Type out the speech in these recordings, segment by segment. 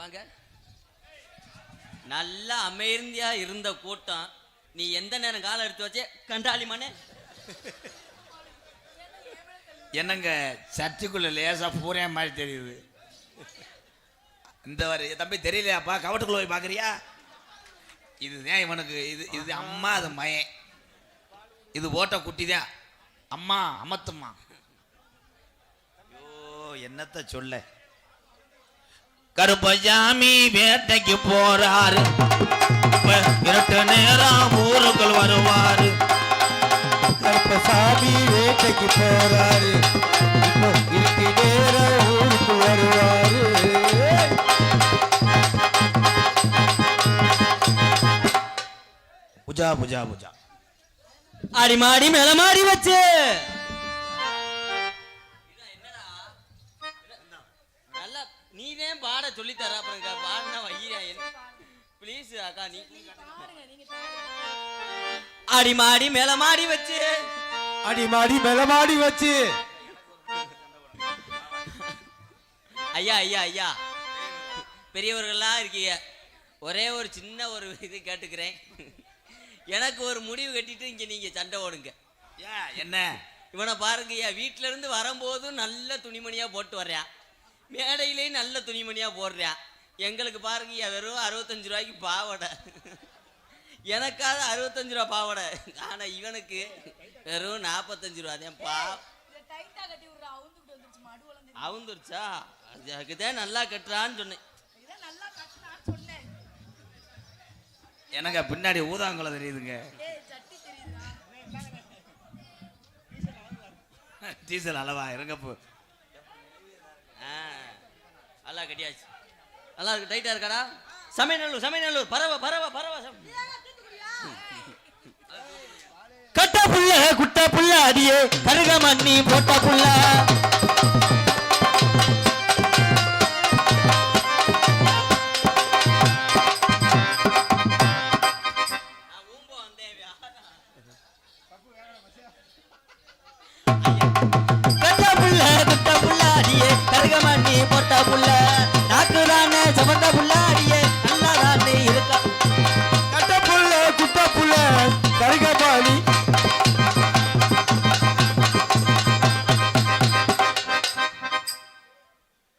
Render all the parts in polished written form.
வாங்க. நல்லா அமைதியா இருந்த கூட்டம் நீ எந்த நேரம் காலம் எடுத்து வச்சே கண்டாலிமானே. என்னங்க சர்ச்சுக்குள்ள லேசா பூரே மாதிரி தெரியுது. இந்த வரை தம்பி தெரியலையாப்பா, கவட்டுக்குள்ள போய் பாக்குறியா? இதுதான் இவனுக்கு. இது அம்மா, அது மயன். இது ஓட்ட குட்டி தான். அம்மா அமத்தும்மா. ஐயோ என்னத்த சொல்ல. கருப்பசாமி வேட்டைக்கு போறாரு, இரட்டு நேரம் ஊருக்குள் வருவாரு. கருப்பசாமி வேட்டைக்கு போறாரு, இரட்டு நேரம் ஊருக்குள் வருவாரு. புஜா புஜா புஜா ஆடி மாடி மேல மாடி வச்சு நல்லா நீதான் பாட சொல்லி தர. அப்புறம் பாடினா வையா ப்ளீஸ் அக்கா. நீ ஆடி மாடி மேல மாடி வச்சு, அடி மாடி மேல மாடி வச்சு. ஐயா ஐயா ஐயா பெரியவர்கள்லாம் இருக்கீங்க, ஒரே ஒரு சின்ன ஒரு இது கேட்டுக்கிறேன். எனக்கு ஒரு முடிவு கட்டிட்டு இங்க நீங்க சண்டை ஓடுங்க. என்ன இவனை பாருங்க ஐயா, வீட்டுல இருந்து வரும்போதும் நல்ல துணிமணியா போட்டு வர்றான், மேடையிலேயும் நல்ல துணிமணியா போடுறான். எங்களுக்கு பாருங்க ஐயா வெறும் 65 ரூபாய்க்கு பாவடை. எனக்காக 65 ரூபா பாவடை, ஆனா இவனுக்கு வெறும் 45 ரூபா தான். அவுந்துருச்சா? அதுக்குதான் நல்லா கட்டுறான்னு சொன்னேன். எனக்கு பின்னாடி ஊதாங்குளம் தெரியுதுங்க. டீசல் அளவா இறங்கப்பு. நல்லா கட்டியாச்சு. நல்லா இருக்கு, டைட்டா இருக்காடா. சமையநல்லூர் சமையநல்லூர் பரவ பரவ பரவ. கட்ட புள்ள குட்ட புள்ள அடியே கருக மண்ணி போட்ட புள்ள. போட்ட புள்ள நாக்குதானே சமந்த புள்ள அடியே நல்லாதானே இருக்கா. கட்ட புள்ள குட்ட புள்ள கருகபாடி.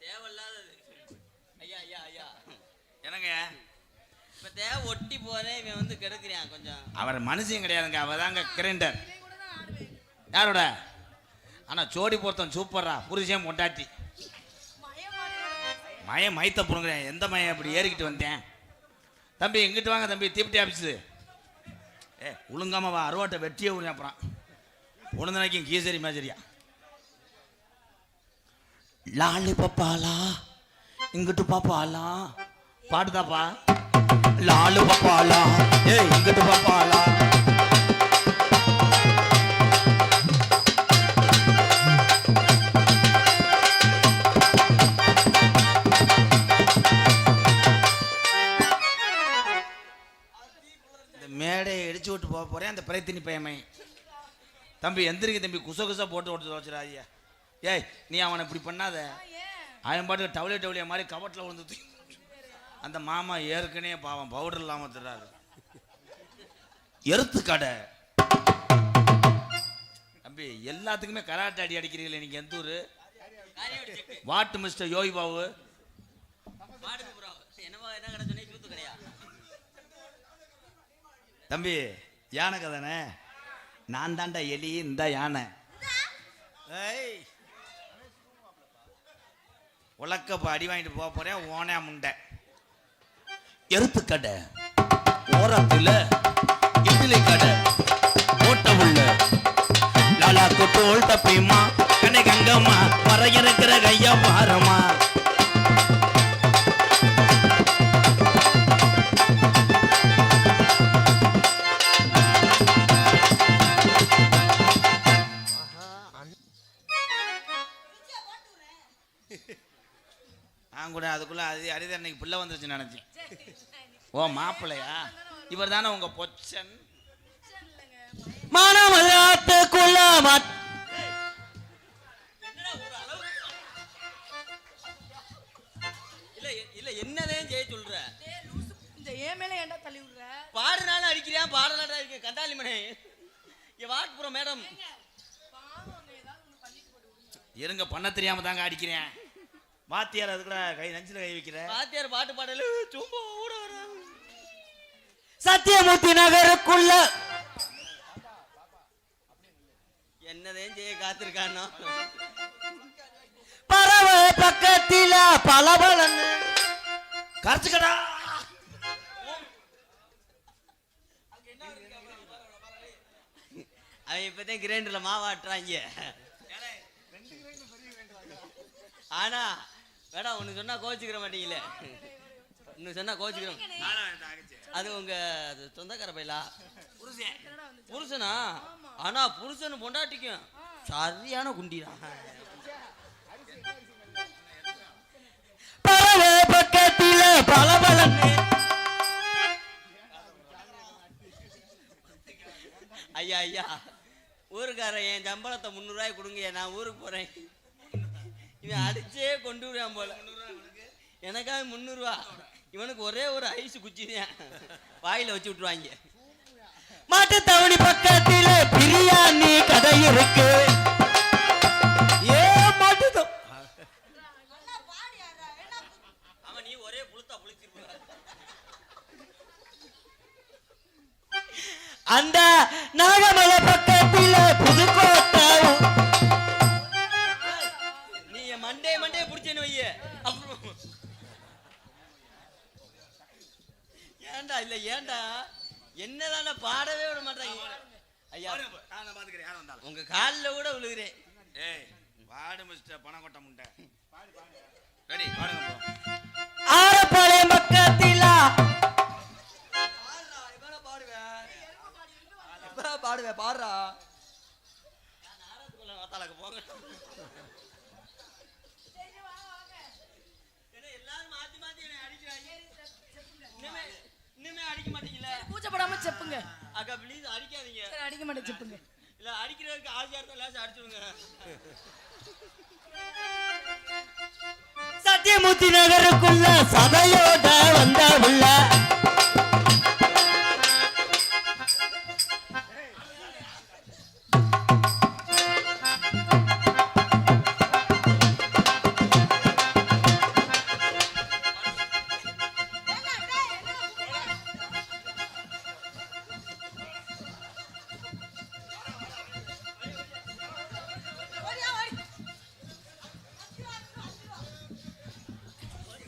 தேவையில்லாதது. ஐயா ஐயா ஐயா என்னங்க இப்ப தேவை ஒட்டி போறேன். இவன் வந்து கெடுக்கிறான் கொஞ்சம். அவர் மனுஷன் கிடையாதுங்க, அவதாங்க கிரைண்டர். யாரோட? ஆனா ஜோடி பொருத்தம் சூப்பரா. புருஷன் பொண்டாட்டி மயம் மைத்த புடுங்குறேன். எந்த மயம் அப்படி ஏறிக்கிட்டு வந்தேன். தம்பி எங்கிட்டு வாங்க தம்பி, தீப்டி ஆஃபீஸு. ஒழுங்காம வா, அருவாட்டை வெட்டியே விடுங்க. அப்புறம் உணர்ந்தனைக்கும் கீசரி மேஜரியா. லாலி பப்பாலா இங்கிட்டு பாப்பாலா பாடுதாப்பா. லாலு பப்பாலா இங்கிட்டு பாப்பாலா. மேடையை இடிச்சு விட்டு போக போறேன் அந்த பிரயத்தினி பயமை. தம்பி எந்திரிக்க தம்பி, குச குசா போட்டு ஓட்டு வச்சுறாதியா. ஏய் நீ அவனை இப்படி பண்ணாத. அவன் பாட்டுக்கு டவுலியா மாதிரி கவட்டில் விழுந்து. அந்த மாமா ஏற்கனவே பாவம் பவுடர் இல்லாம தர்றாரு. எருத்து கடை தம்பி எல்லாத்துக்குமே கராட்டை அடி அடிக்கிறீங்களே நீங்க. எந்த ஊரு? வாட்டு மிஸ்டர் யோகி பாபு. தம்பி யானை கதானே, நான் தாண்டா எலி, இந்த யானை. உலக்கப்ப அடி வாங்கிட்டு போக போறேன். ஓனே முண்டை எருத்து கடை ஓரத்துல இட்லி கடை ஓட்ட உள்ள லாலா கொட்டோல் தப்பிமா கனை கங்கம்மா வரையறுக்கிற கையா பாரமா. நான் கூட அதுக்குள்ள அரிதன்னைக்கு பிள்ளை வந்துருச்சு நினைச்சேன். ஓ மாப்பிள்ளையா? இவர் தானே உங்க பொச்சன்? மனமல்லாத்துக்குள்ள இல்ல இல்ல என்னதான் செய்ய சொல்ற? டேய் லூசு, இந்த ஏன் மேல ஏன்டா தள்ளி விடுற? பாடுனாலும் அடிக்கிறேன், பாடலாட்டா இருக்க கண்டாளி மனே. இங்க வாட்புறம் மேடம். பாவம் அங்க ஏதாவது ஒண்ணு பண்ணிட்டு போடு விடுங்க. இருங்க, பண்ண தெரியாம தாங்க அடிக்கிறேன். வாத்தியார் அதுக்குள்ள கை நெஞ்சில கை வைக்கிற. வாத்தியார் பாட்டு பாடல சும்மா ஓட வர. சத்தியமூர்த்தி நகருக்குள்ள என்னதான் செய்ய காத்திருக்கானோ. பறவை பக்கத்தில பலபலன்னு கரைச்சுக்கடா. அவன் இப்பதான் கிரைண்டர்ல மாவாட்டுறாங்க. ஆனா வேடா ஒன்னு சொன்னா கோச்சுக்கிற மாட்டீங்களே. இன்னும் சொன்னா கோச்சுக்கிறோம். அது உங்க சொந்தக்கார பையலா? புருஷனா? ஆனா புருஷன் பொண்டாட்டிக்கும் சரியான குண்டிடா. பறவை பக்கத்தில பலபலன்னு. ஐயா ஐயா, ஊருக்காரன் என் சம்பளத்தை 300 ரூபாய் கொடுங்க, நான் ஊருக்கு போறேன். இவன் அடிச்சே கொண்டு விடுவான் போல. எனக்காக 300 ரூபா, இவனுக்கு ஒரே ஒரு ஐஸ் குச்சிதான் வாயில வச்சு விட்டுருவாங்க. மாட்டு தவணி பக்கத்தில பிரியாணி கடை இருக்கு. ஏ மாட்டு அவன் நீ ஒரே புளுத்தா புளிச்சிருப்ப. அந்த நாகமலை பக்கத்தில புதுக்கோட்டை. நீ என் மண்டே புடிச்சேன்னு வைய. அப்புறம் ஏன்டா இல்ல ஏன்டா என்னதான பாடவே விட மாட்டாங்க. ஐயா உங்க காலில் கூட விழுகிறேன். ஏய் வாடு மிஸ்டர் பணக்கொட்டை முண்டை. ரெடி பாடுங்க bro. ஆரப்பாளையம் பக்கத்தில பாடுவேன் பாடுறா. போங்க எல்லாரும் மாத்தி மாத்தி அடிக்கிறாங்க. இன்னுமே அடிக்க மாட்டீங்களா? கூச்சப்படாம செப்புங்க. அக்கா ப்ளீஸ் அடிக்காதீங்க. சரி அடிக்க மாட்டேன் செப்புங்க. இல்ல அடிக்கிறதுக்கு ஆசையா இருந்தா லேசா அடிச்சுடுங்க. சத்தியமூர்த்தி நகருக்குள்ள சபையோட வந்த உள்ள.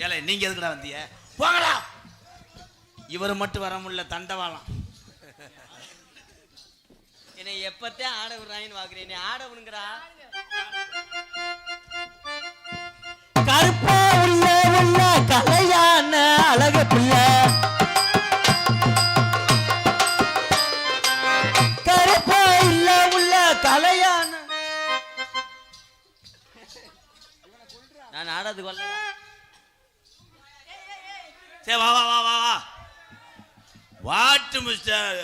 ஏலே நீங்க எதுக்குடா வந்தீங்க? போங்கடா. இவர் மட்டும் வர முடியல, தண்டவாளம். என்னை எப்பத்தான் ஆட விடுறாங்கன்னு பாக்குறேன். நீ ஆட விடுங்கடா. கருப்பா உள்ள உள்ள கலையான அழகு பிள்ளை. கருப்பா உள்ள உள்ள கலையான. நான் ஆடத்துக்கு வரல. சரி வா வா வா வா வா. வாட்டு மிஸ்டர்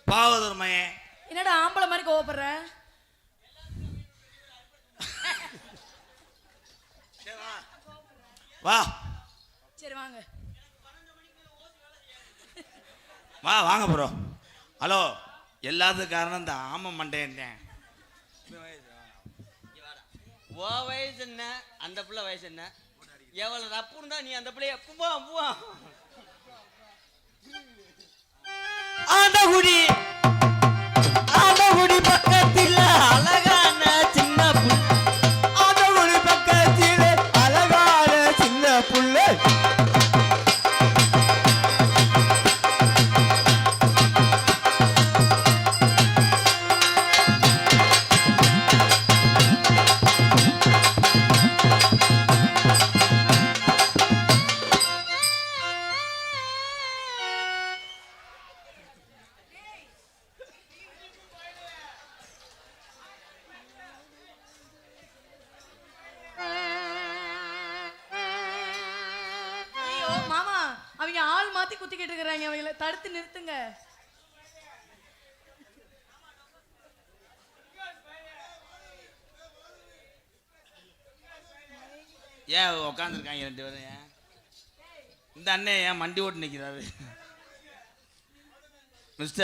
பாவதூர் மையன். என்னடா ஆம்பளை மாதிரி கோவப்படுற? வா சரி வாங்க. வா வாங்க ப்ரோ. ஹலோ, எல்லாத்துக்கும் காரணம் இந்த ஆம மண்டேன். ஓ வயசு என்ன, அந்த பிள்ளை வயசு என்ன? எவ்வளவு ரப்பு இருந்தா நீ அந்த பிள்ளைய பூவா பூவா. ஆண்டகுடி ஆண்டகுடி பக்கத்தில் அழகான சின்ன புள்ள. ஆண்டகுடி பக்கத்தில் அழகான சின்ன புள்ள. ஐயோ மாமா, அவங்க ஆள் மாத்தி குத்திக்கிட்டு இருக்கிறாங்க. அவங்கள தடுத்து நிறுத்துங்க. ஏன் உட்காந்துருக்காங்க 2 பேரும்? ஏன் இந்த அண்ணன் ஏன் மண்டி ஓட்டு நிற்கிறாரு